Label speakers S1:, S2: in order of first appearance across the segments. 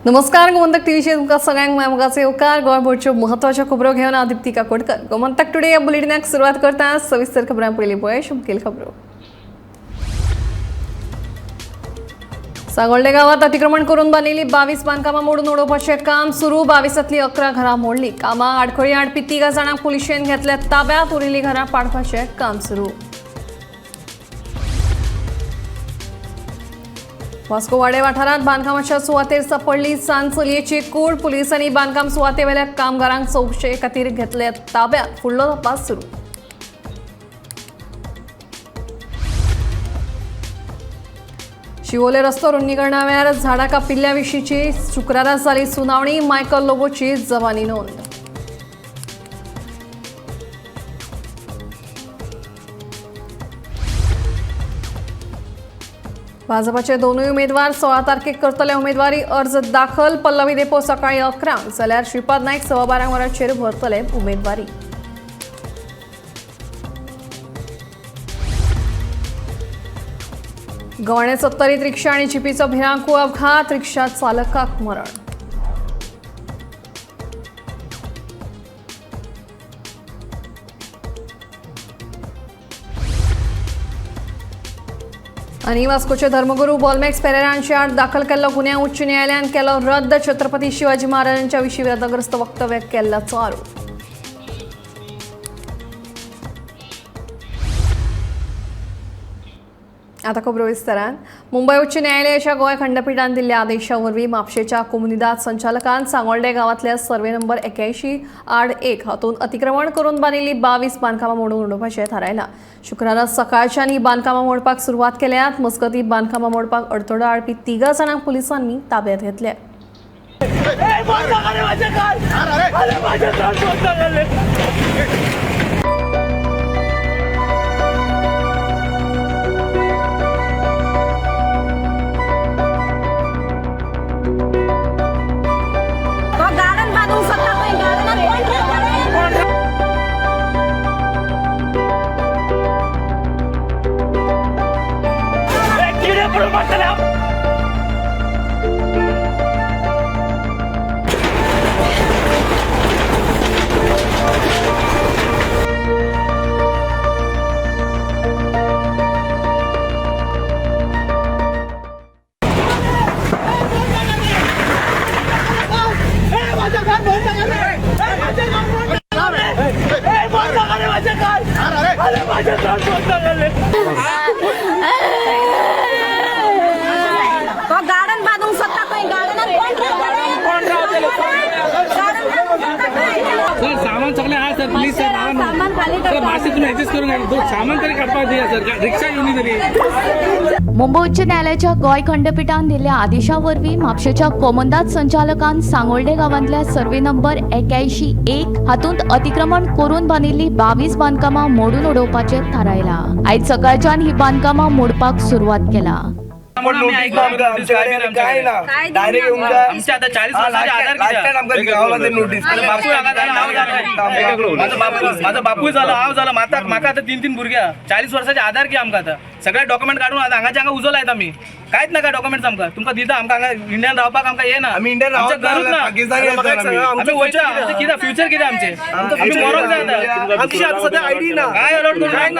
S1: नमस्कार गोमंतक टीव्हीचे तुमकां सगळ्यांक मोगाचे येवकार गोंयभरच्यो म्हत्वाच्यो खबरो घेवन हांव दिप्तिका कोडकर गोमंतक टुडे ह्या बुलेटिनाक सुरवात करता सविस्तर खबरां पयलीं पळय मुखेल खबरो सांगोळडे गावात अतिक्रमण करून बांदिल्लीं 22 बांदकामां मोडून उडोवपाचें काम सुरू 22तलीं 11 घरां मोडलीं कामां आडखळी हाडपी 3 जाणांक पुलिशेन घेतल्या ताब्यात उरिल्लीं घरां पाडपाचें काम सुरू वास्को वाडे वाठारांत बांदकामाच्या सुवातेर सापडली सांचलयेची कूड पुलिसांनी बांदकाम सुवातेवेल्या कामगारांक चौकशे खातीर घेतले ताब्यात फुडलो तपास सुरू शिवोले रस्तो रुंदीकरणा वेळार झाडां कापिल्ल्या विशींची शुक्रारा जाली सुनावणी मायकल लोबोची जबानी नोंद भाजपाचे दोनूय उमेदवार 16 तारखेक करतले उमेदवारी अर्ज दाखल पल्लवी देपो सकाळी 11 जाल्यार श्रीपाद नायक 12:15 वरांचेर भरतले उमेदवारी गोवाणे सत्तरीत रिक्षा आणि जिपीचो भिरांकू अपघात रिक्षा चालकाक मरण आणि वास्कोचे धर्मगुरू बॉलमॅक्स पेरेरांचे आड दाखल केल्लो गुन्यांव उच्च न्यायालयान केलो रद्द छत्रपती शिवाजी महाराजांच्या विशीं वादग्रस्त वक्तव्य केल्ल्याचो आरोप आता खबरो विस्तारान मुंबय उच्च न्यायालयाच्या गोंय खंडपीठान दिल्ल्या आदेशा वरवीं म्हापशेच्या कोमुनिदाद संचालकान सांगोळडे गांवांतल्या सर्वे नंबर 81/1 हातूंत अतिक्रमण करून बांदिल्लीं 22 बांदकामां मोडून उडोवपाचें थारायलां शुक्रारा सकाळच्यान ही बांदकामां मोडपाक सुरवात केल्यात मजगतीं बांदकामां मोडपाक अडथळो हाडपी 3 जाणांक पुलिसांनी ताब्यात घेतल्या
S2: गार्डन बांधून स्वतः काही
S3: सर सामान सगळे आहे सर प्लीज सर
S2: सामान खाली
S3: सर मासे तुम्ही ऍडजस्ट करून घ्या सामान तरी काढपा द्या सर रिक्षा येऊन तरी
S4: मुंबई उच्च न्यायालयाच्या गोंय खंडपीठान दिल्ल्या आदेशा वरवीं म्हापशेच्या कोमंदाद संचालकान सांगोळडे गांवांतल्या सर्वे नंबर 81/1 हातूंत अतिक्रमण करून बांदिल्लीं 22 बांदकामां मोडून उडोवपाचें थारायलां आयज सकाळच्यान ही बांदकामां मोडपाक सुरवात केला
S3: माझा बापू झाला हांव झाला म्हाका आता 3 भुरग्या 40 वर्षाचे आधार की आमकां आता सगळे डॉक्युमेंट काढून हांगाचे हांगा उजो लायता आमी कांयच नाका डॉक्युमेंट्स आमकां तुमकां दिता आमकां हांगा इंडियन रावपाक आमकां येना आमी इंडियन आमचें गोंयच्या कितें फ्युचर कितें आमचें आमी मरोंक जाय आतां आमची आतां सद्या आयडी ना काय अलॉट करून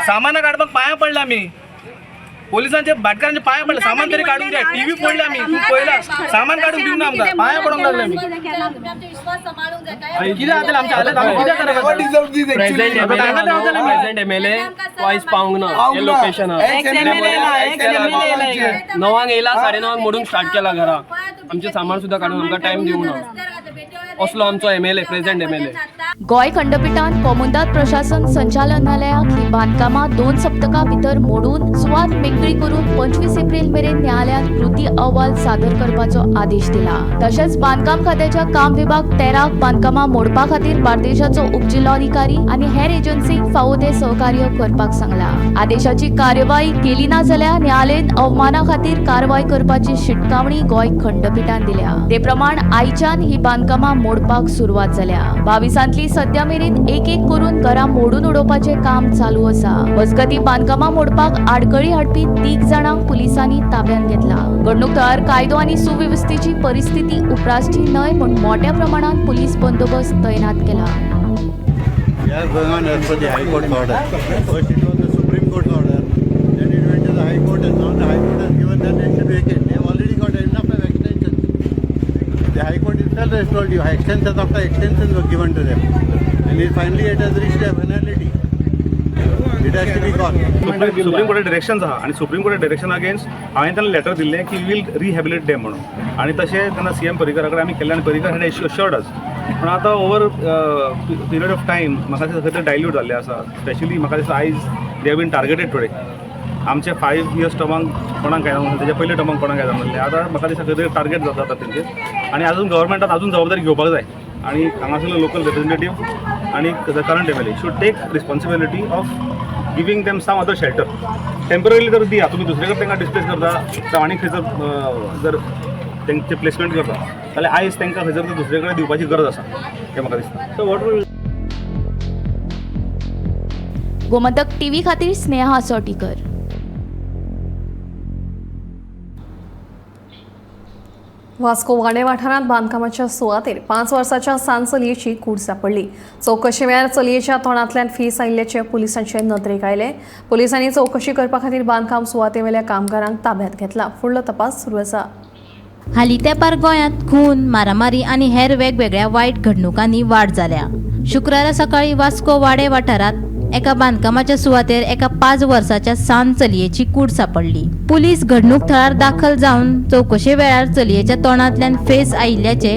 S3: सामाना काडपाक पांयां पडला आमी पोलिसांचे भाटकारांचे पांयां पडले सामान तरी काढून घ्या टीव्ही पडले आमी तूं पळयला सामान काढून दिवं ना आमकां पांयां पडोंक लागले आमी कितें जातलें आमच्या हालत आमी कितें करप
S5: प्रेजेंट एमएलए वायस पावंक ना हे लोकेशन णवांक येयला 9:30 मोडून स्टार्ट केला घरा आमचे सामान सुद्धा काढून आमकां टायम दिवंक ना असलो आमचो एमएलए प्रेजेंट एमएलए
S4: गोंय खंडपीठान कोमुनिदाद प्रशासन संचालनालयाक ही बांदकामां 2 सप्तकां भितर मोडून सुवात मेकळी करून 25 एप्रिल मेरेन न्यायालयात कृती अहवाल सादर करपाचो आदेश दिला तशेंच बांदकाम खात्याच्या काम विभाग 13 बांदकामां मोडपा खातीर बार्देशाचो उपजिल्हाधिकारी आनी हेर एजन्सीक फावो ते सहकार्य करपाक सांगला आदेशाची कार्यवाही केली ना जाल्यार न्यायालयान अवमाना खातीर कारवाय करपाची शिटकावणी गोंय खंडपीठान दिल्या ते प्रमाण आयच्यान ही बांदकामां मोडपाक सुरवात जाल्या 22 तांतली तरी सध्या मेरेन एक एक करून घरां मोडून उडोवपाचे काम चालू आसा. मजगती बांदकामां मोडपाक आडखळी हाडपी 3 जाणांक पुलिसांनी ताब्यात घेतला. घडणूक थळार कायदो आनी सुवेवस्थेची परिस्थिती उप्रासची न्हय म्हूण मोठ्या प्रमाणात पुलीस बंदोबस्त तैनात केला.
S6: We are going on as per the High Court's order. First it was the Supreme Court's order, then it went to the High Court, and now the High Court has given that they should vacate. They have already got enough of extensions. The High Court itself has told you, extensions after extensions were given to them. And finally it has reached a finality. It has to be gone.
S7: Supreme court direction आहा आणि supreme court direction against हांवें तांकां letter दिल्लें की will रिहॅबिलिट डेम म्हणून आणि तशें तेन्ना CM पर्रीकरा कडेन आमी केल्लें आनी पर्रीकर हॅड एश्योर्ड अस. पूण आतां ओवर पिरियड ऑफ टायम म्हाका दिसता खंय डायल्यूट जाल्लें आसा. स्पेशली म्हाका दिसता आयज they have been targeted today. आमचे 5 years टर्मांक कोणाक काय जावं तेच्या पयले टर्मांक कोणाक काय जावं आतां म्हाका दिसता खंय टार्गेट जाता तेंचेर आनी आजून गव्हर्मेंटान आजून जबाबदारी घेवपाक जाय आणि हांगासरले लोकल रिप्रेझेंटेटीव आणि the current MLA should take responsibility of giving them some other shelter. Temporary जर दिया तुम्ही दुसरे कडेन तांकां डिस्प्लेस करता आनी खंयसर जर तेंचे प्लेसमेंट करता जाल्यार आयज तांकां खंयसर दुसरे कडेन दिवपाची गरज आसा हें म्हाका दिसता. So what will
S4: Gomantak TV खातीर स्नेहा सोटीकर.
S1: वास्को वाडे वाठारांत बांदकामाच्या सुवातेर 5 वर्साच्या सान चलयेची कूड सापडली. चौकशे वेळार चलयेच्या तोंडांतल्यान फीस आयिल्ल्याचे पुलिसांचे नदरेक आयले. पुलिसांनी चौकशी करपा खातीर बांदकाम सुवातेवेल्या कामगारांक ताब्यात घेतला. फुडलो तपास सुरू आसा.
S8: हालीं तेंपार गोंयांत खून, मारामारी आनी हेर वेगवेगळ्या वायट घडणुकांनी वाड जाल्या. शुक्रारा सकाळी वास्को वाडे वाठारांत एका बांदकामाच्या सुवातेर एका 5 वर्साच्या सान चलयेची कूड सापडली. पुलीस घडणूक थळार दाखल जावन चौकशे वेळार चलयेच्या तोंडांतल्यान फेस आयिल्ल्याचे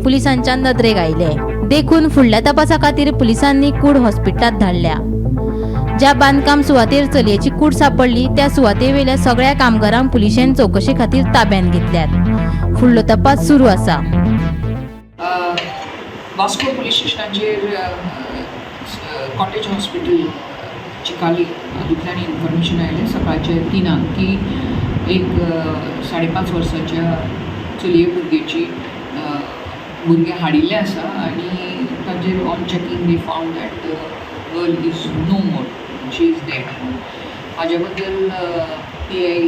S8: पुलिसांच्या नदरेक आयले. देखून फुडल्या तपासा खातीर पुलिसांनी कूड हॉस्पिटलांत धाडल्या. ज्या बांदकाम सुवातेर चलयेची कूड सापडली त्या सुवातेवेल्या सगळ्या कामगारांक पुलिशेन चौकशे खातीर ताब्यात घेतल्यात. फुडलो तपास सुरू आसा.
S9: वास्को पुलीस स्टेशनाचेर कॉटेज हॉस्पिटल चिकाली हातूंतल्यान इन्फॉर्मेशन आयलें सकाळचे 3 की एक 5.5 वर्साच्या चलये भुरगे हाडिल्ले आसा आनी ताजेर on checking they found that girl is no more, she is dead. हाजे बद्दल PI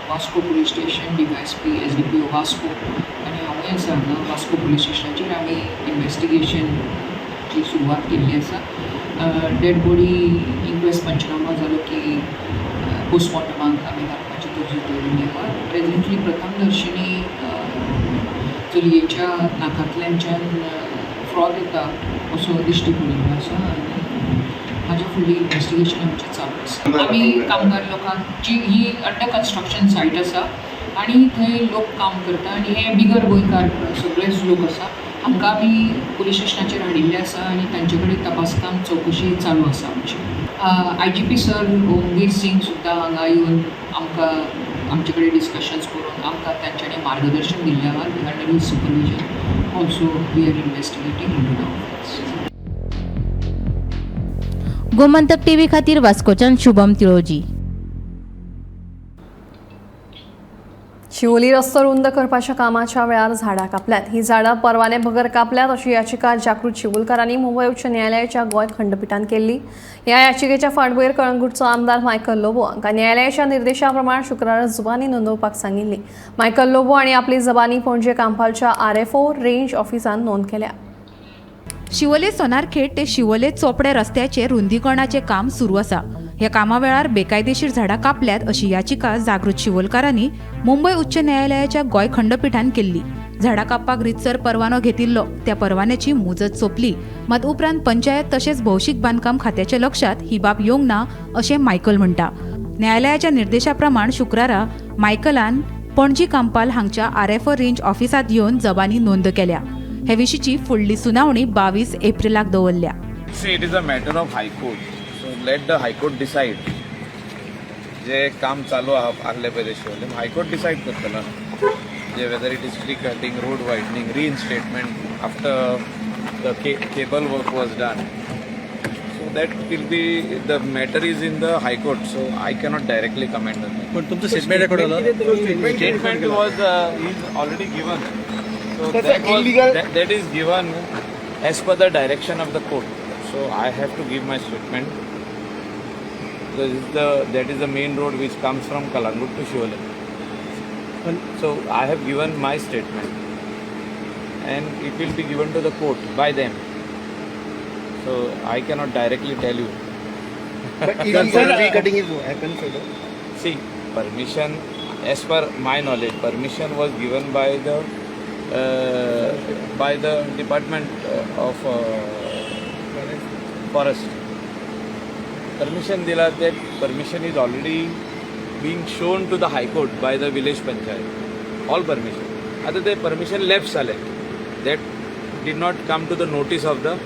S9: Vasco police station, DYSP, SDPO Vasco आनी हांवूय आसा हांगा वास्को पुलीस स्टेशनाचेर आमी इन्वेस्टिगेशनची सुरवात केल्ली आसा. डेड बॉडी इन्क्वेस्ट पंचनामा जालो की पोस्टमॉर्टमाक आमी घालपाची तरतूद दवरिल्ली आसा. प्रेझेंटली प्रथमदर्शनी चलयेच्या नाकांतल्यानच्यान फ्रॉड येता असो दिश्टी पडिल्लो आसा आनी हाज्या फुडली इन्वेस्टिगेशन आमचें चालू आसा. आमी कामगार लोकांक ही अंडर कन्स्ट्रक्शन सायट आसा आनी थंय लोक काम करता आनी हे बिगर गोंयकार सगळेच लोक आसा. हांकां आमी पुलीस स्टेशनाचेर हाडिल्ले आसा आनी तांचे कडेन तपासकाम चौकशी चालू आसा आमची. IGP सर ओमवीर सिंग सुद्दां हांगा येवन आमकां आमचे कडेन डिस्कशन्स करून आमकां तांच्यांनी मार्गदर्शन दिल्लें आहा. Under his supervision also we are investigating into the.
S8: Gomantak TV खातीर वास्कोच्यान शुभम तिळोजी.
S1: शिवोली रस्तो रुंद करपाच्या कामाच्या वेळार झाडां कापल्यात. ही झाडां परवाने बगर कापल्यात अशी याचिका जागृत शिवोलकारांनी मुंबय उच्च न्यायालयाच्या गोंय खंडपीठान केल्ली. ह्या याचिकेच्या फाटभुंयेर कळंगूटचो आमदार मायकल लोबो हांकां न्यायालयाच्या निर्देशा प्रमाण शुक्रारा जबानी नोंदवपाक सांगिल्ली. मायकल लोबो हांणी आपली जबानी पणजे कांपालच्या RFO रेंज ऑफिसान नोंद केल्या.
S10: शिवोले सोनारखेड ते शिवोले चोपडे रस्त्याचे रुंदीकरणाचे काम सुरू आसा. ह्या कामा वेळार बेकायदेशीर झाडां कापल्यात अशी याचिका जागृत शिवोलकारांनी मुंबय उच्च न्यायालयाच्या गोंय खंडपीठान केल्ली. झाडां कापपाक रितसर परवानो घेतिल्लो त्या परवान्याची मुजत सोंपली. मात उपरांत पंचायत तशेंच भौशीक बांदकाम खात्याच्या लक्षात ही बाब येवंक ना अशें मायकल म्हणटा. न्यायालयाच्या निर्देशा प्रमाण शुक्रारा मायकलान पणजी कांपाल हांगच्या RFO रेंज ऑफिसांत येवन जबानी नोंद केल्या. हे विशींची फुडली सुनावणी 22 एप्रिलाक दवरल्या.
S11: It is a matter of high court, so let the high court decide. जे काम चालू आसले पळय ते शिवोले हायकोर्ट डिसाइड करतलो जे whether it is tree cutting, road widening, reinstatement after the cable work was done. So that will be the matter is in the high court, so I cannot directly comment on that.
S6: पण तुमचं statement record झालं?
S11: Statement was already given. So that is given as per the direction of the court. So I have to give my statement. That is the main road which comes from Kalangut to Shivole. So I have given my statement and it will be given to the court by them. So I cannot directly tell you.
S3: But recutting is happens.
S11: See, permission, as per my knowledge, permission was given by the Department of Forest. Permission dila, that permission is already being shown to the High Court by the village panchayat. All permission. Other the permission left sale. That did not come to the notice of the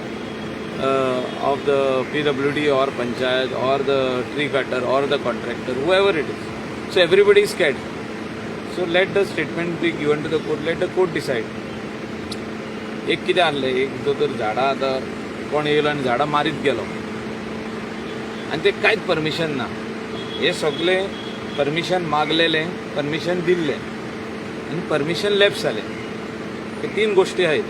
S11: PWD or panchayat or the tree cutter or the contractor, whoever it is. So everybody is scared. So let the statement be given to the court. Let the court decide. एक कितें आहलें, एक जो तर झाडां आतां कोण येयलो आनी झाडां मारीत गेलो आनी ते कांयच परमिशन ना. हे सगळें परमिशन मागलेलें, परमिशन दिल्लें आनी परमिशन लेफ्ट जालें. हे तीन गोष्टी आहेत.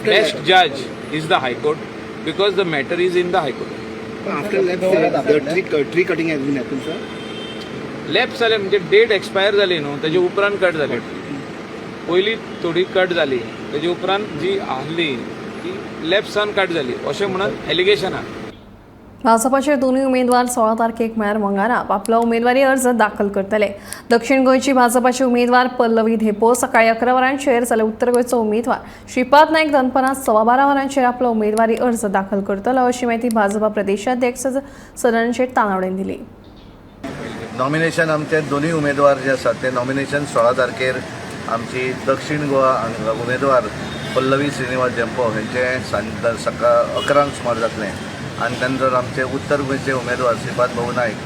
S11: बेस्ट जज is the high court because the matter is in the high court. Left जालें म्हणजे डेट एक्सपायर जाली न्हू, तेजे उपरांत कट जाली. पयलीं थोडी कट जाली, तेजे उपरांत जी आहली ती लेफ्ट सान कट जाली अशें म्हणून एलिगेशन आहा.
S1: भाजपाचे दोन्ही उमेदवार 16 तारखेक म्हळ्यार मंगळारा आपलो उमेदवारी अर्ज दाखल करतले. दक्षिण गोंयची भाजपाचे उमेदवार पल्लवी धेपो सकाळी 11 वरांचेर जाल्यार उत्तर गोंयचो उमेदवार श्रीपाद नायक दनपारां 12:15 वरांचेर आपलो उमेदवारी अर्ज दाखल करतलो अशी माहिती भाजपा प्रदेशाध्यक्ष सदानंद शेट तानावडेन दिली.
S6: नॉमिनेशन आमचे दोन्ही उमेदवार जे आसात ते नॉमिनेशन 16 तारखेर आमची दक्षिण गोवा उमेदवार पल्लवी श्रीनिवास धेंपो हेंचे सकाळ 11 सुमार जातलें आनी नंतर आमचे उत्तर गोंयचे उमेदवार श्रीपाद भाऊ नायक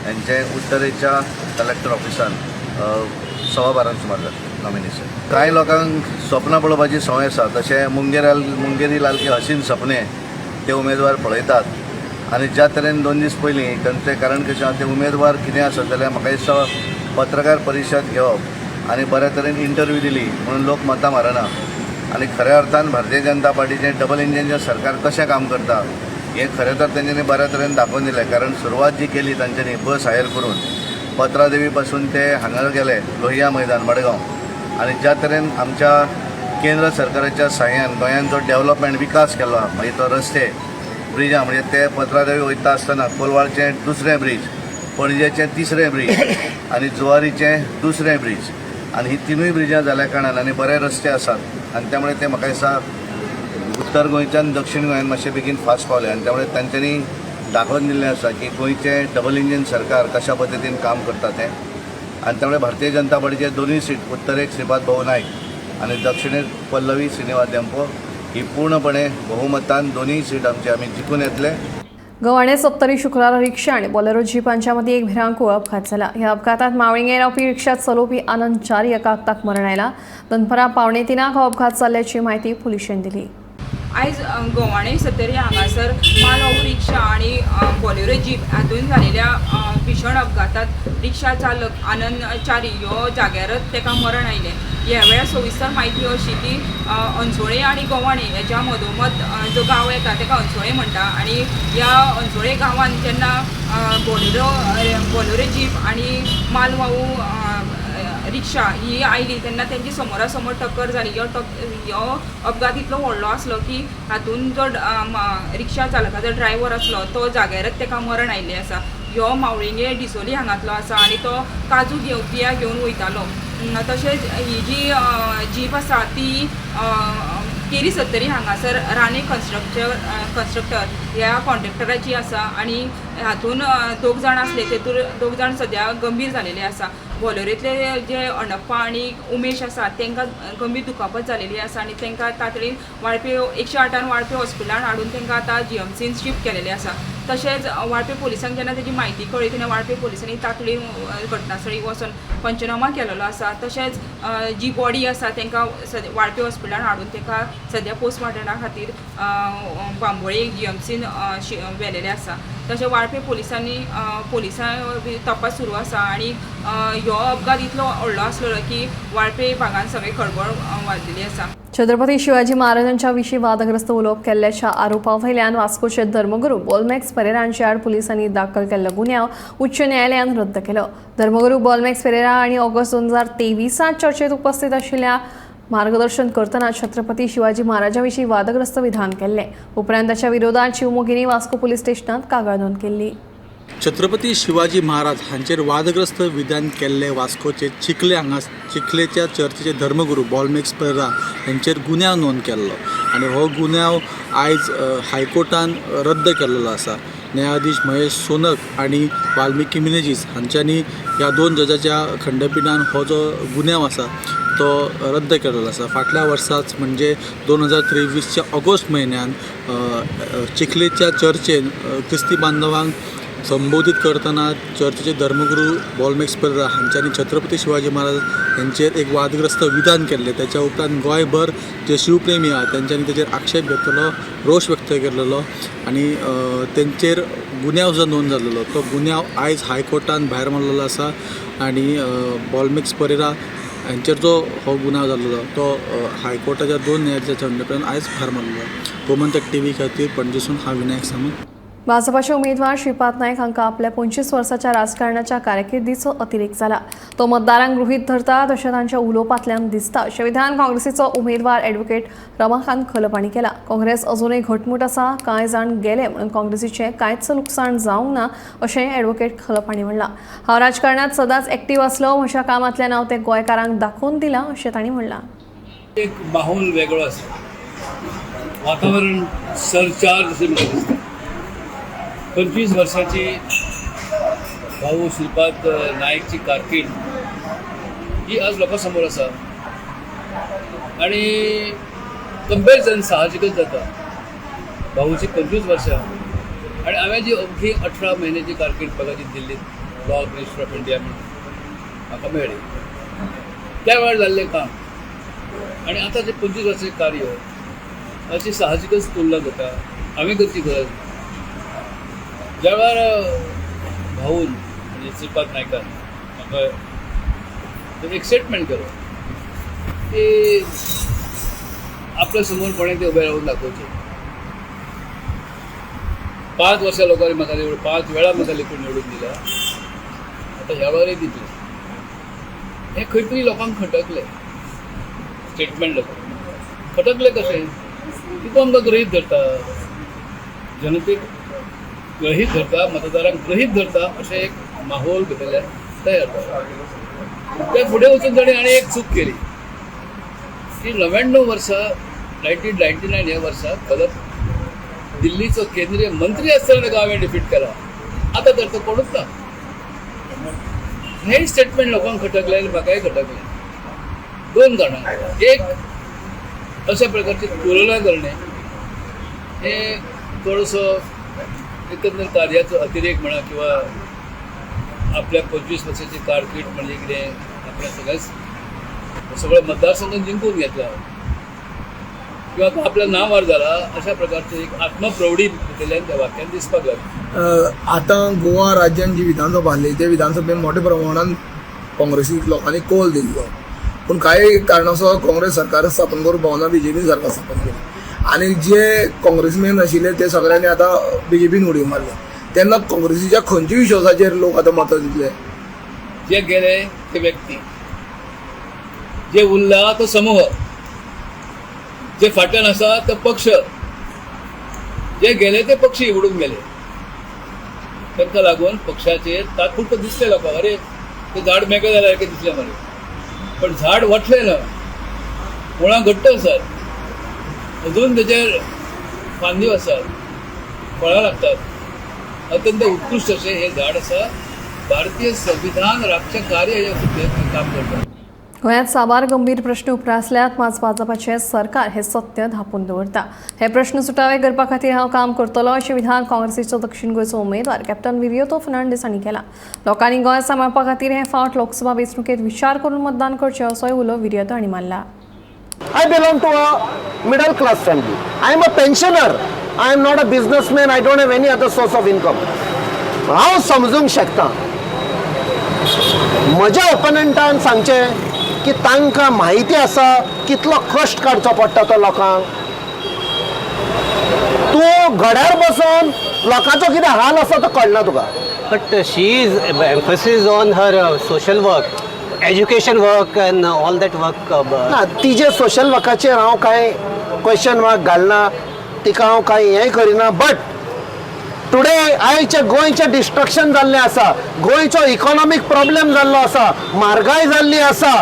S6: यांचे उत्तरेच्या कलेक्टर ऑफिसान 12:15 सुमार जातलें नॉमिनेशन. कांय लोकांक स्वप्नां पळोवपाची संवय आसा, तशें मुंगेरी लालके हसीन सपने ते उमेदवार पळयतात आनी ज्या तरेन 2 दीस पयलीं तांचें कारण कशें आसा, ते उमेदवार कितें आसत जाल्यार म्हाका दिसता पत्रकार परिशद घेवप आनी बऱ्या तरेन इंटरव्यू दिली म्हणून लोक मतां मारना. आनी खऱ्या अर्थान भारतीय जनता पार्टीचें डबल इंजिनचें सरकार कशें काम करता हे खरें तर तेंच्यांनी बऱ्या तरेन दाखोवन दिलें. कारण सुरवात जी केली तांच्यांनी बस हायर करून पत्रादेवी पासून ते हांगा गेले लोहिया मैदान मडगांव आनी ज्या तरेन आमच्या केंद्र सरकाराच्या सहाय्यान गोंयान जो डेव्हलपमेंट विकास केलो मागीर तो रस्ते ब्रिजां म्हणजे ते पत्रादेवी वयता आसतना कोलवाळचें 2रे ब्रीज, पणजेचें 3रे ब्रीज आनी जुवारीचें 2रे ब्रीज आनी ही तिनूय ब्रिजां जाल्या कारणान आनी बरे रस्ते आसात आनी त्यामुळे ते म्हाका दिसता उत्तर गोंयच्यान दक्षिण गोंयान मातशें बेगीन फास्ट पावले आनी त्यामुळे तांच्यांनी दाखोवन दिल्लें आसा की गोंयचें डबल इंजीन सरकार कशा पद्दतीन काम करता तें. आनी त्यामुळे भारतीय जनता पार्टीचे दोनूय सीट उत्तरेक श्रीपाद भाऊ नायक आनी दक्षिणेक पल्लवी श्रीनिवास धेंपो ही पूर्णपणे बहुमतान दोनूय सीट आमी जिखून येतले.
S1: गव्हाणे सप्तरी शुक्रारा रिक्षा आणि बोलेरो जीपांच्या मदीं एक भिरांकूळ अपघात जाला. ह्या अपघातात मावळिंगे रावपी रिक्षा चलोवपी आनंद च्यारी एका आगताक मरण आयलां. दनपारां 2:45 हो अपघात जाल्ल्याची माहिती पुलिशेन दिली.
S2: आयज गव्हाणे सत्तरी हांगासर माल वाहू रिक्षा आणि बोलेरो जीप हातून जालेल्या भीषण अपघातात रिक्षा चालक आनंद च्यारी ह्यो जाग्यारच तेका मरण आयलें. ह्या वेळार सविस्तर म्हायती अशी की अंसोळे आणि गव्हाणे हेच्या मदोमद जो गांव येता तेका अंसोळे म्हणटा आनी ह्या अंसोळे गांवांत जेन्ना बोलेरो जीप आणि माल वाहू रिक्षा ही आयली तेन्ना तेंची समोरासमोर टक्कर जाली. ह्यो अपघात इतलो व्हडलो आसलो की हातून जो रिक्षा चालकाचो ड्रायव्हर आसलो तो जाग्यारच तेका मरण आयिल्लें आसा. ह्यो मावळिंगे डिसोली हांगातलो आसा आनी तो काजू घेवन वयतालो. तशेंच ही जी जीप आसा ती केरी सत्तरी हांगासर राणे कन्स्ट्रक्टर ह्या कॉन्ट्रॅक्टराची आसा आनी हातून 2 जाण आसले, तेतूर 2 जाण सद्या गंभीर जालेले आसा. बोलेरोंतले जे अणप्पा आणि उमेश आसा तांकां गंभीर दुखापत जालेली आसा आनी तांकां तातडीन वाळपे 108 वाळपे हॉस्पिटलांत हाडून तांकां आतां GMCन शिफ्ट केलेले आसा. तशेंच वाळपे पुलिसांक जेन्ना तेजी म्हायती कळ्ळी तेन्ना वाळपे पुलिसांनी तातडीन घटनास्थळी वचून पंचनामा केलेलो आसा. तशेंच जी बॉडी आसा तांकां वाळपे हॉस्पिटलांत हाडून तांकां सद्या पोस्टमॉर्टमा खातीर बांबोळे GMCन व्हेलेले आसा. तशें वाळपे पुलिसां तपास सुरू आसा आनी ह्यो अपघात इतलो व्हडलो आसलो की वाळपे भागांत सगळी खळबळ वाजलेली आसा.
S1: छत्रपती शिवाजी महाराजांच्या विशीं वादग्रस्त उलोवप केल्ल्याच्या आरोपा वयल्यान वास्कोचे धर्मगुरू बॉलमॅक्स पेरेरांचे आड पुलिसांनी दाखल केल्लो गुन्यांव उच्च न्यायालयान रद्द केलो. धर्मगुरू बॉलमॅक्स पेरेरा आनी ऑगस्ट 2023 चर्चेत उपस्थित आशिल्ल्या मार्गदर्शन करतना छत्रपती शिवाजी महाराजां विशीं वादग्रस्त विधान केल्लें. उपरांत ताच्या विरोधात शिवमोगिनी वास्को पुलीस स्टेशनात कागाळ नोंद केल्ली.
S12: छत्रपती शिवाजी महाराज हांचेर वादग्रस्त विधान केल्ले वास्कोचे चिखलेच्या चर्चेचे धर्मगुरू बॉलमॅक्स पेरेरा हांचेर गुन्यांव नोंद केल्लो आनी हो गुन्यांव आयज हायकोर्टान रद्द केल्लो आसा. न्यायाधीश महेश सोनक आनी वाल्मिकी मिनेजीस हांच्यांनी ह्या दोन जजाच्या खंडपिठान हो जो गुन्यांव आसा तो रद्द केलेलो आसा. फाटल्या वर्साच म्हणजे 2023च्या ऑगस्ट म्हयन्यान चिखलेच्या चर्चेन क्रिस्ती बांधवांक संबोधीत करतना चर्चेचे धर्मगुरू बॉलमॅक्स पेरेरा हांच्यांनी छत्रपती शिवाजी महाराज हांचेर एक वादग्रस्त विधान केल्लें. त्याच्या उपरांत गोंयभर जे शिवप्रेमी आहात त्यांच्यांनी तेचेर आक्षेप घेतलेलो, रोष व्यक्त केलेलो आनी तेंचेर गुन्यांव जो नोंद जाल्लो तो गुन्यांव आयज हायकोर्टान भायर मारलेलो आसा आनी बॉलमॅक्स पेरेरा हांचेर जो हो गुन्यांव जाल्लो तो हायकोर्टाच्या 2 न्यायाधीशांच्या खंडपीठान आयज भायर मारलेलो. गोमंतक TV खातीर पणजेसून हांव विनायक सामंत.
S1: भाजपाचे उमेदवार श्रीपाद नायक हांकां आपल्या 25 वर्सांच्या राजकारणाच्या कारकिर्दीचो अतिरेक जाला. तो मतदारांक गृहीत धरता तशें तांच्या उलोवपांतल्यान दिसता अशें विधान काँग्रेसीचो उमेदवार ॲडव्होकेट रमाकांत खलप हांणी केला. काँग्रेस अजूनय घटमूट आसा, कांय जाण गेले म्हणून काँग्रेसीचें कांयच लुकसाण जावंक ना अशें ॲडव्होकेट खलप हांणी म्हणलां. हांव राजकारणांत सदांच एक्टीव आसलो, म्हज्या कामांतल्यान हांव तें गोंयकारांक दाखोवन दिलां अशें तांणी म्हणलां.
S13: एक माहोल वेगळो आसा, वातावरण सरचार्ज अशें म्हाका दिसता. 25 वर्सांची भाऊ श्रीपाद नायकची कारकीर्द ही आज लोकां समोर आसा आनी कंपॅरिजन साहजिकच जाता. भाऊची 25 वर्सां आनी हांवें जी अवघी 18 म्हयन्याची कारकीर्द म्हाका जी Delhi law minister of India म्हाका मेळ्ळी, त्या वेळार जाल्लें काम आनी आतां जे 25 वर्सांचें कार्य हाची साहजिकच तुलना जाता. हांवें करची गरज ज्या वेळार भाऊन म्हणजे श्रीपाद नायकान म्हाका एक स्टेटमेंट केलो की आपल्या समोर कोणें तें उबें रावून दाखोवचें. 5 वर्सां लोकांनी म्हाका 5 वेळा म्हाका लेखून निवडून दिला, आतां ह्या वेळारय दितले. हें खंय तरी लोकांक खटकलें. स्टेटमेंट खटकलें कशें की तो आमकां गृहीत धरता, जनतेक गृहीत धरता, मतदारांक गृहीत धरता अशें एक माहोल भितरल्यान तयार जाता. त्या फुडें वचून ताणें आनी एक चूक केली की 99 वर्सां 1999 ह्या वर्सा खलप दिल्लीचो केंद्रीय मंत्री आसतना ताका हांवें डिफीट केला. आतां तर तो कोणूच ना. हें स्टेटमेंट लोकांक खटकलें आनी म्हाकाय खटकलें. 2 कारणां. एक, अशा प्रकारची तुलना करणे हें थोडंसो एकंदर कार्याचो अतिरेक म्हणा किंवा आपल्या 25 वर्सांची कारकीर्द म्हणजे कितें आपल्या सगळो मतदारसंघ जिंकून घेतला किंवा तो आपल्या नांवार जाला अशा प्रकारचे एक आत्मप्रौढी भितरल्यान त्या वाक्यान दिसपाक लागली.
S14: आतां गोवा राज्यान जी विधानसभा आसली ते विधानसभेन मोठ्या प्रमाणान काँग्रेसी लोकांनी कौल दिल्लो, पूण कांय कारणास्तव काँग्रेस सरकार स्थापन करून भोवना BJP सरकार स्थापन केली आनी जे काँग्रेसमॅन आशिल्ले ते सगळ्यांनी आतां BJPन उडी मारले. तेन्ना काँग्रेसीच्या खंयच्या विश्वासाचेर लोक आतां मतां दितले?
S13: जे गेले ते व्यक्ती, जे उरला तो समूह, जे फाटल्यान आसा तो पक्ष, जे गेले ते पक्ष उडून गेले. ताका लागून पक्षाचेर तात्पुरतो दिसले लोकांक अरे ते झाड मेकळें जाल्यार सारकें दिसलें मरे, पण झाड वटलें ना, मुळां घट्ट आसात, अजून तेचेर फांद्यो आसात, फळां लागतात. अत्यंत उत्कृश्ट अशें हें झाड आसा. भारतीय संविधान राखचें कार्य हे काम करता.
S1: गोंयांत साबार गंभीर प्रश्न उपरासल्यात मात भाजपाचें सरकार हे सत्य धापून दवरता. हे प्रश्न सुटावे करपा खातीर हांव काम करतलों अशें विधान काँग्रेसीचो दक्षिण गोंयचो उमेदवार कॅप्टन विरियोतो फर्नांडीस हांणी केलां. लोकांनी गोंय सांबाळपा खातीर हे फावट लोकसभा वेंचणुकेंत विचार करून मतदान करचें असोय उलो विरियोतो हांणी मारला.
S15: I belong to a middle class family. I am a pensioner. I am not a businessman. I don't have any other source of income. हांव समजूंक शकता म्हज्या ओपोनंटान सांगचें की तांकां म्हायती आसा की कितलो कश्ट काडचो पडटा तो लोकांक. तूं घड्यार बसून लोकांचो कितें हाल आसा तो कळना तुका.
S16: But she is emphasis on her social work, education work and all that work.
S15: ना तिजे सोशल वर्काचेर हांव कांय क्वेश्चन मार्क घालना, तिका हांव कांय हें करिना. बट टुडे आयचे गोंयचें डिस्ट्रक्शन जाल्लें आसा, गोंयचो इकॉनॉमीक प्रॉब्लेम जाल्लो आसा, म्हारगाय जाल्ली आसा.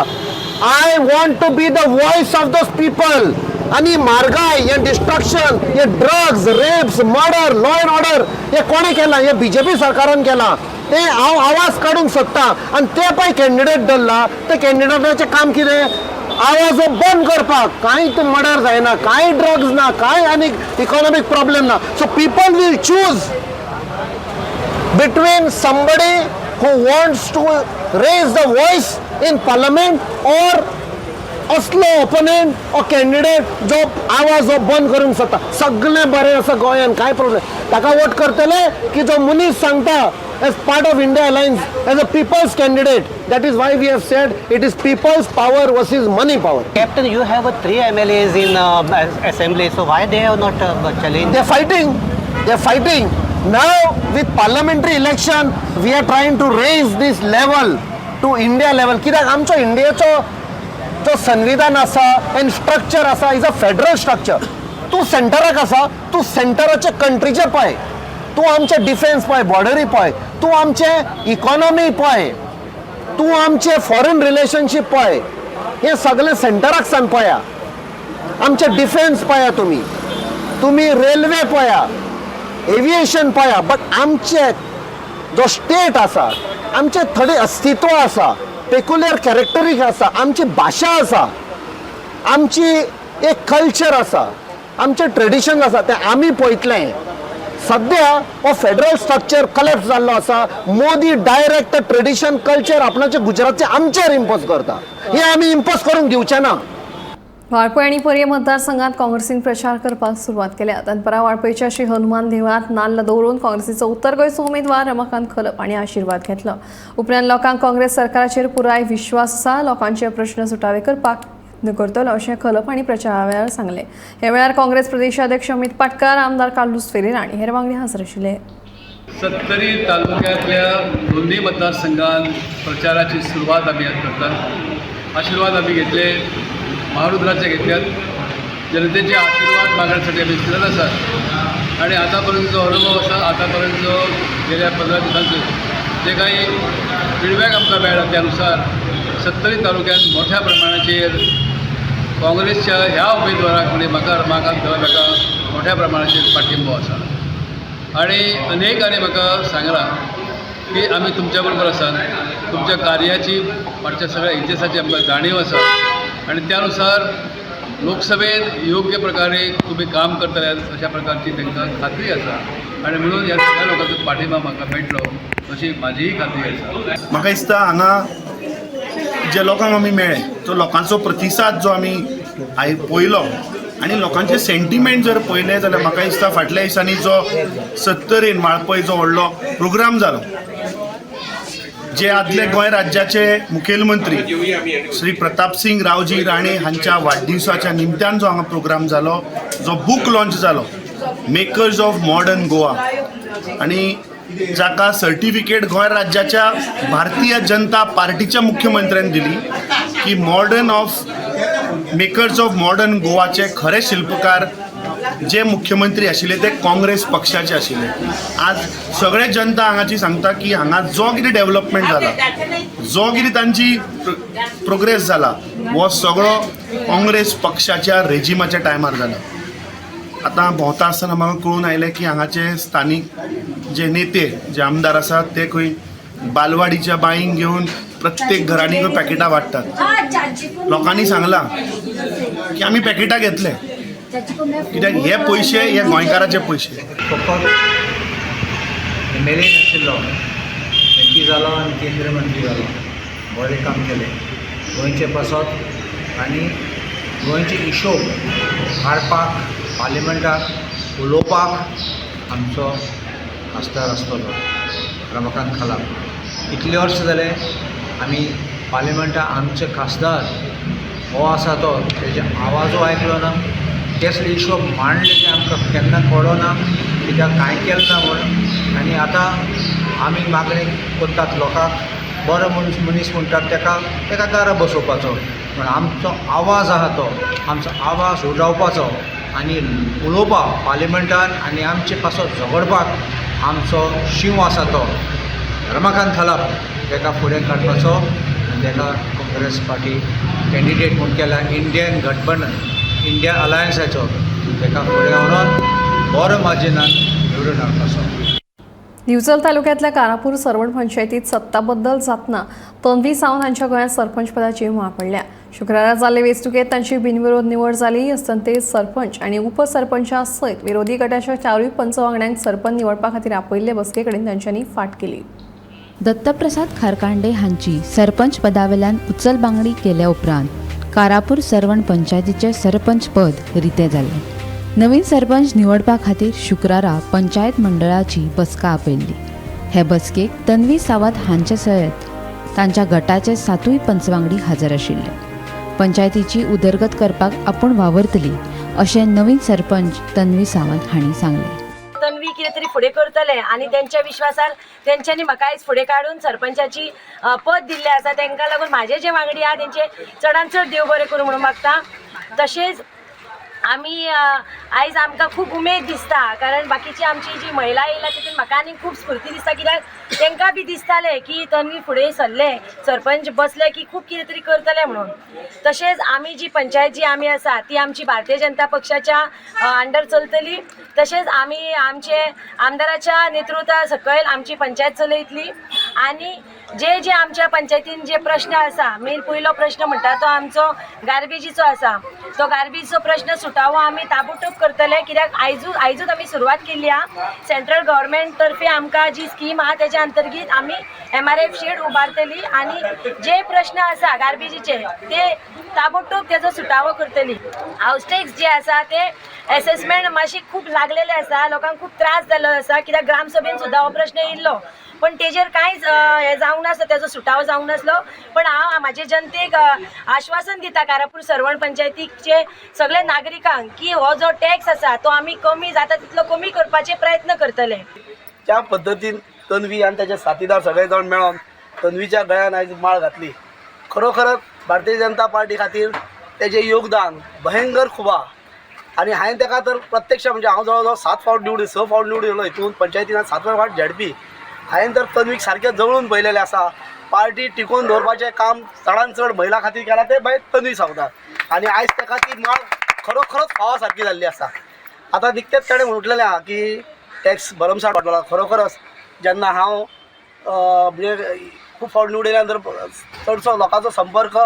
S15: I want to be the voice of those people. आनी म्हारगाय, हे डिस्ट्रक्शन, हे drugs, rapes, murder, law and order हे कोणें केलां? हे BJP सरकारान केलां. ते हांव आवाज काडूंक सोदता. आनी ते पळय कॅन्डिडेट धरला, ते कॅन्डिडेटाचें काम कितें? आवाज बंद करपाक. कांयच मर्डर जायना, कांय ड्रग्स ना, कांय आनी इकॉनॉमीक प्रॉब्लेम ना. So people will choose between somebody who wants to raise the voice in parliament और असलो ओपोनेंट ओ कॅन्डिडेट जो आवाज हो बंद करूंक सोदता. सगळें बरें आसा गोंयान, कांय प्रॉब्लेम. ताका वोट करतले की जो मनीस सांगता as part of India alliance, as a people's candidate. That is why we have said it is people's power versus money power.
S16: Captain, you have 3 MLAs in assembly, so why they have not challenged?
S15: They are fighting. Now with parliamentary election we are trying to raise this level to India level. कित्याक आमचो इंडियेचो जो संविधान आसा end structure आसा is a federal structure. तूं सेंटराक आसा, तूं सेंटराचे कंट्रीचे पळय, तूं आमचे डिफेन्स पळय, बॉर्डरी पळय, तूं आमचे इकॉनॉमी पळय, तूं आमचे फॉरेन रिलेशनशीप पळय, हे सगळे सेंटराक सान पळया. आमचे डिफेन्स पळया, तुम्ही रेल्वे पळया, एविएशन पळया. बट आमचे जो स्टेट आसा, आमचे थोडे अस्तित्व आसा, पेक्युलर कॅरेक्टरीक आसा, आमची भाशा आसा, आमची एक कल्चर आसा, आमचे ट्रेडिशन आसा, ते आमी पळयतलें. सद्या हो फेडरल स्ट्रक्चर कलेप्स जाल्लो आसा. मोदी डायरेक्ट ट्रेडिशन कल्चर आपणाचे गुजरातचे आमचेर इम्पोज करता. हे आमी इम्पोज करूंक दिवचे ना.
S1: वाळपय आणि पर्ये मतदारसंघात काँग्रेसीन प्रचार करपाक सुरवात केल्या. दनपरा वाळपयच्या श्री हनुमान देवळात नाल्ल दवरून काँग्रेसीचो उत्तर गोंयचो उमेदवार रमाकांत खलप हांणी आशिर्वाद घेतलो. उपरांत लोकांक काँग्रेस सरकाराचेर पुराय विश्वास आसा, लोकांचे प्रश्न सुटावे करपाक यत्न करतलो अशें खलप हांणी प्रचारा वेळार सांगलें. ह्या वेळार काँग्रेस प्रदेशाध्यक्ष अमित पाटकार, आमदार कार्लूस फेरेरा आनी हेर वांगडी हाजीर आशिल्ले.
S13: सत्तरी तालुक्यातल्या दोन्ही मतदारसंघात प्रचाराची सुरुवात आम्ही आज करतात. आशीर्वाद आम्ही घेतले, महारुद्राचे घेतल्यात. जनतेचे आशीर्वाद मागण्यासाठी आम्ही फिरत आसात. आणि आतापर्यंत जो अनुभव आसा, आतापर्यंत जो गेल्या 15 दिसांचे जे काही फीडबॅक आमकां मेळ्ळा त्यानुसार सत्तरी तालुक्यात मोठ्या प्रमाणाचेर काँग्रेसच्या ह्या उमेदवाराक म्हणजे म्हाका रमाकांत खलप हाका मोठ्या प्रमाणाचेर पाठिंबो आसा. आणि अनेकांनी म्हाका सांगलां की आमी तुमच्या बरोबर आसात. तुमच्या कार्याची फाटच्या सगळ्या इतिहासाची आमकां जाणीव आसा आणि त्यानुसार लोकसभेत योग्य प्रकारे तुम्ही काम करतले अशा प्रकारची तांकां खात्री आसा. आणि म्हणून ह्या सगळ्या लोकांचो पाठिंबा म्हाका मेळटलो अशी म्हाजीय खात्री आसा.
S7: म्हाका दिसता हांगा जे लोकांक आमी मेळ्ळे तो लोकांचो प्रतिसाद जो आमी पळयलो आनी लोकांचे सेंटिमेंट जर पळयले जाल्यार म्हाका दिसता फाटल्या दिसांनी जो सत्तरेन वाळपय जो व्हडलो प्रोग्राम जालो, जे आदले गोंय राज्याचे मुखेलमंत्री श्री प्रताप सिंग रावजी राणे हांच्या वाडदिवसाच्या निमत्यान जो हांगा प्रोग्राम जालो, जो बूक लॉन्च जालो मेकर्स ऑफ मॉडर्न गोवा, आणि जाका सर्टिफिकेट गोंय राज्याच्या भारतीय जनता पार्टीच्या मुख्यमंत्र्यान दिली की मेकर्स ऑफ मॉडर्न गोवाचे खरे शिल्पकार जे मुख्यमंत्री आशिल्ले ते काँग्रेस पक्षाचे आशिल्ले. आज सगळे जनता हांगाची सांगता की हांगा जो कितें डेव्हलपमेंट जाला, जो कितें तांची प्रोग्रेस जाला, हो सगळो काँग्रेस पक्षाच्या रेजिमाच्या टायमार जाला. आतां भोंवता आसतना म्हाका कळून आयलें की हांगाचे स्थानीक जे नेते, जे आमदार आसात ते खंय बालवाडीच्या बाईंक घेवन प्रत्येक घरांनी पॅकेटां वाडटात. लोकांनी सांगलां की आमी पॅकेटां घेतले कित्याक हे पयशे हे गोंयकाराचे पयशे.
S17: फकत MLA नाशिल्लो, MP जालो आनी केंद्रीय मंत्री जालो, बरें काम केलें गोंयचे बसत आनी गोंयचे हिशोब हाडपाक पार्लिमेंटाक उलोवपाक आमचो खासदार आसतलो रमाकांत खलप. इतले वर्स जाले आमी पार्लिमेंटाक आमचे खासदार हो आसा तो तेजे आवाजू आयकलो ना, कसले इश्यू मांडले ते आमकां केन्ना कळना, कित्याक कांय केलें ना म्हण. आनी आतां आमी मागणी करतात लोकांक, बरो मनीस म्हणटात तेका दारा बसोवपाचो, पूण आमचो आवाज आहा तो, आमचो आवाज उडावपाचो आनी उलोवपाक पार्लिमेंटान आनी आमचे पासो झगडपाक आमचो शिव आसा तो रमाकांत थालाप तेका फुडें काडपाचो. आनी तेका काँग्रेस पार्टी कॅन्डिडेट म्हूण केला इंडियन गठबंधन, इंडिया अलायन्साचो, तेका फुडें व्हरून बरो मार्जिनान निवडून हाडपाचो.
S1: दिवचल तालुक्यातल्या कारापूर सरवण पंचायतीत सत्ता बद्दल जातना तन्वी सावंत हांच्या गोंयांत सरपंच पदाची माळ पडल्या. शुक्रारा जाल्ले वेंचणुकेत तांची बिनविरोध निवड जाली. असतंते सरपंच आनी उपसरपंचा सयत विरोधी गटाच्या 4 पंच वांगड्यांक सरपंच निवडपा खातीर आपयल्ले बसके कडेन तांच्यांनी फाट केली.
S10: दत्तप्रसाद खारकांडे हांची सरपंच पदावेल्यान उचलबांगडी केल्या उपरांत कारापूर सरवण पंचायतीचे सरपंच पद रितें जालें. नवीन सरपंच निवडपा खातीर शुक्रारा पंचायत मंडळाची बसका आपयल्ली. हे बसकेक तन्वी सावंत हांचे सयत तांच्या गटाचे 7 पंचवांगडी हजर आशिल्ले. पंचायतीची उदरगत करपाक आपूण वावरतली अशें नवीन सरपंच तन्वी सावंत हांणी सांगलें.
S18: तन्वी कितें तरी फुडें करतले आनी त्यांच्या विश्वासार तेंच्यांनी म्हाका आयज फुडें काडून सरपंचाची पद दिल्लें आसा. तांकां लागून म्हाजे जे वांगडी आहा तेंचे चडांत चड देव बरें करूं म्हणून मागता. तशेंच आमी आयज आमकां खूब उमेद दिसता, कारण बाकीची आमची जी महिला येयला तितून म्हाका आनी खूब स्फूर्ती दिसता, कित्याक तांकां बी दिसतालें की तन्वी फुडें सरले, सरपंच बसले की खूब कितें तरी करतले म्हणून. तशेंच आमी जी पंचायत जी आमी आसा ती आमची भारतीय जनता पक्षाच्या अंडर चलतली. तशेंच आमी आमचे आमदाराच्या नेतृत्वा सकयल आमची पंचायत चलयतली. आनी जे आमच्या पंचायतीन जे प्रश्न आसा, मेन पयलो प्रश्न म्हणटा तो आमचो गार्बेजीचो आसा. तो गार्बेजीचो प्रश्न सुटावो आमी ताबडतोब करतले, कित्याक आयजूच आमी सुरवात केल्ली आहा. सेंट्रल गव्हर्मेंट तर्फे आमकां जी स्कीम आहा तेज्या अंतर्गत आमी MRF शेड उबारतली आनी जे प्रश्न आसा गार्बेजीचे ते ताबडतोब तेजो सुटावो करतली. हाऊस टॅक्स जे आसा ते असेसमेंट मातशी खूब लागलेले आसा, लोकांक खूब त्रास जाल्लो आसा, कित्याक ग्रामसभेन सुद्दां हो प्रश्न येयल्लो पण तेजेर कांयच हें जावंक नासलो, तेजो सुटावो जावंक नासलो. पण हांव म्हाजे जनतेक आश्वासन दिता कारापूर सरवण पंचायतीचे सगळे नागरिकांक की हो जो टॅक्स आसा तो आमी कमी जाता तितलो कमी करपाचे प्रयत्न करतले.
S3: त्या पद्दतीन तन्वी आनी ताचे साथीदार सगळे जाण मेळोन तन्वीच्या गळ्यान आयज माळ घातली. खरोखरच भारतीय जनता पार्टी खातीर तेजें योगदान भयंकर खूब आहा. आनी हांवें ताका तर प्रत्यक्ष म्हणजे हांव जवळ जवळ 6 फावट निवडून येयलो हितून पंचायतीन 7 फावट झडपी. हांवें तर तन्वीक सारकें जवळून पळयलेलें आसा. पार्टी टिकोवन दवरपाचें काम चडांत चड महिला खातीर केलां तें भायर तन्वी सावंत. आनी आयज ताका ती माळ खरोखरच फावा सारकी जाल्ली आसा. आतां निकतेंच ताणें म्हटलेलें आहा की टॅक्स भरमसाट वाडला. खरोखरच जेन्ना हांव म्हणजे खूब फावट निवडिल्या नंतर चडसो लोकांचो संपर्क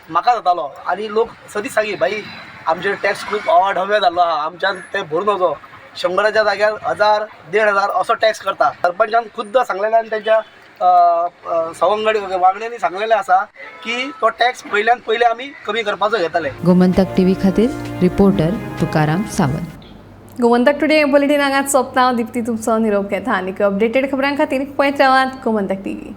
S3: म्हाका जातालो आनी लोक सदींच सांगी भाई आमचे टॅक्स खूब अवाढव्य जाल्लो आहा, आमच्यान तें भरून वचो 100च्या जाग्यार 1000 1500 असो टॅक्स करता. सरपंचान खुद्द सांगलेलें आनी तेंच्या सवंगडी वांगड्यांनी सांगलेलें आसा की तो टॅक्स पयल्यान पयले आमी कमी करपाचो घेतले.
S10: गोमंतक टीव्ही खातीर reporter Tukaram Sawant.
S1: Gomantak today bulletin हांगाच सोंपता. दिप्ती तुमचो निरोप घेता आनी अपडेटेड खबरां खातीर पळयत रावात गोमंतक टीव्ही.